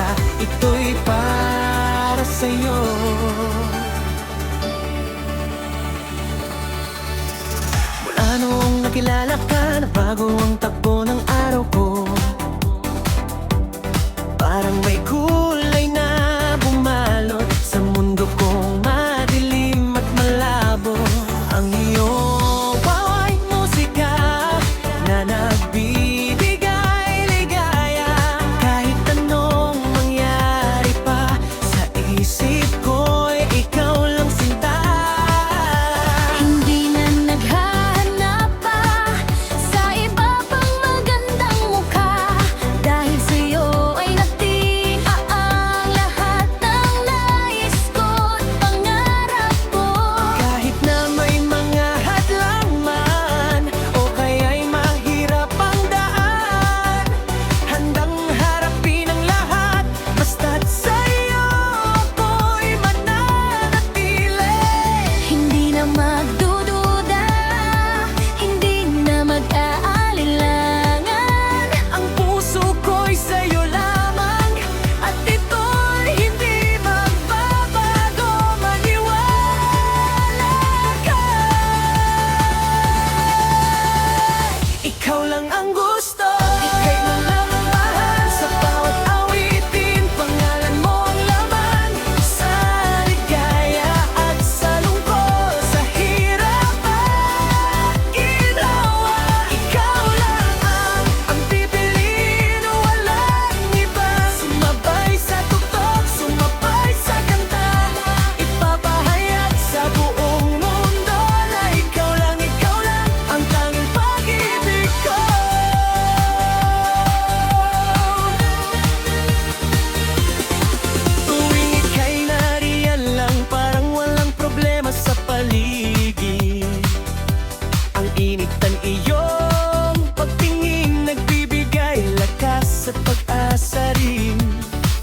ka, ito'y para sa'yo. Mula noong nakilala ka, nabago ang takbo ng araw ko. Parang may kulay na bumalot sa mundo kong madilim at malabo. Ang iyong bawat musika na nagbibigay ligaya. Kahit anong mangyari pa sa isip ko'y ikaw lang sinta. Hindi na naghahanap pa sa iba pang magandang mukha. Dahil sa'yo ay natinga ang lahat ng nais ko't pangarap ko. Kahit na may mga hadlang man o kaya'y mahirap ang daan, handang harapin ang lahat basta't sa'yo ako'y mananatili. Hindi na magdududa, hindi na mag-aalinlangan. Ang puso ko'y sa'yo lamang at ito'y hindi magbabago. Maniwala ka. Ikaw lang ang gusto, ika'y lang ang mahal. Sa bawat awitin, pangalan mo ang laman. Sa ligaya at sa lungkot, sa hirap at ginawa, ikaw lang ang pipiliin, walang iba. Sumabay sa tuktok, sumabay sa kanta, ipapahayag sa buong mundo na ikaw lang ang tanging pag-ibig ko. Tuwing ika'y nariyan lang, parang walang problema sa paligid. Ang init ng iyong pagtingin nagbibigay lakas at pag-asa rin.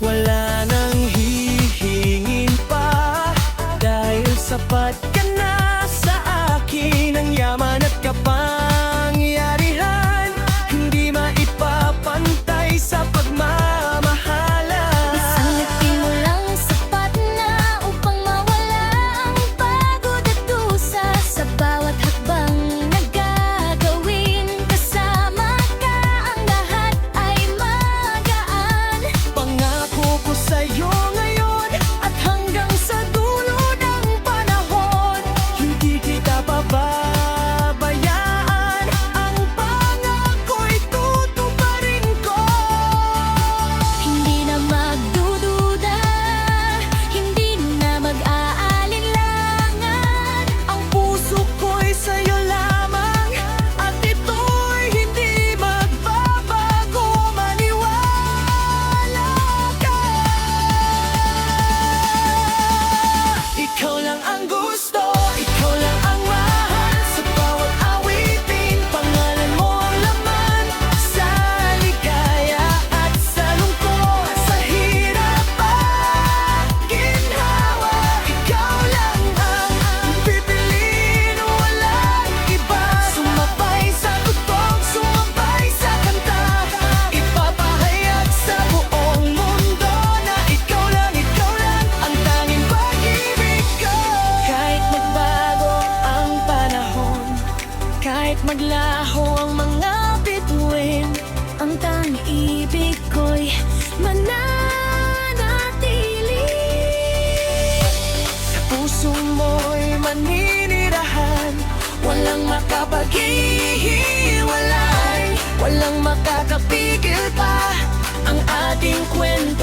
Wala nang hihingin pa dahil sapat ka na sa akin. Ang yaman at kapangyarihan hindi maipapantay sa pagmamahalan. Isang ngiti mo lang sapat na upang mawala ang pagod at dusa. Sa bawat hakbang na gagawin, kasama ka, ang lahat ay magaan. Pangako ko sa'yo ngayon at hanggang sa dulo ng panahon, hindi kita pababayaan. Ang pangako'y tutuparin ko. Hindi na magdududa, hindi na mag-aalinlangan. Ang puso ko'y sa'yo lamang at ito'y hindi magbabago. Maniwala ka. Ikaw lang ang gusto, ikaw lang ang mahal. Sa bawat awitin, pangalan mo ang laman. Sa ligaya at sa lungkot, sa hirap at ginhawa, ikaw lang ang pipiliin, walang iba. Sumabay sa tugtog, sumabay sa kanta, ipapahayag sa buong mundo na ikaw lang ang tanging pag-ibig ko. Kahit magbago ang panahon, kahit maglaho ang mga bituin, Ang tanging ibig ko'y mananatili. sa puso mo'y maninirahan. Walang makapaghihiwalay, walang makakapigil pa ang ating kwento.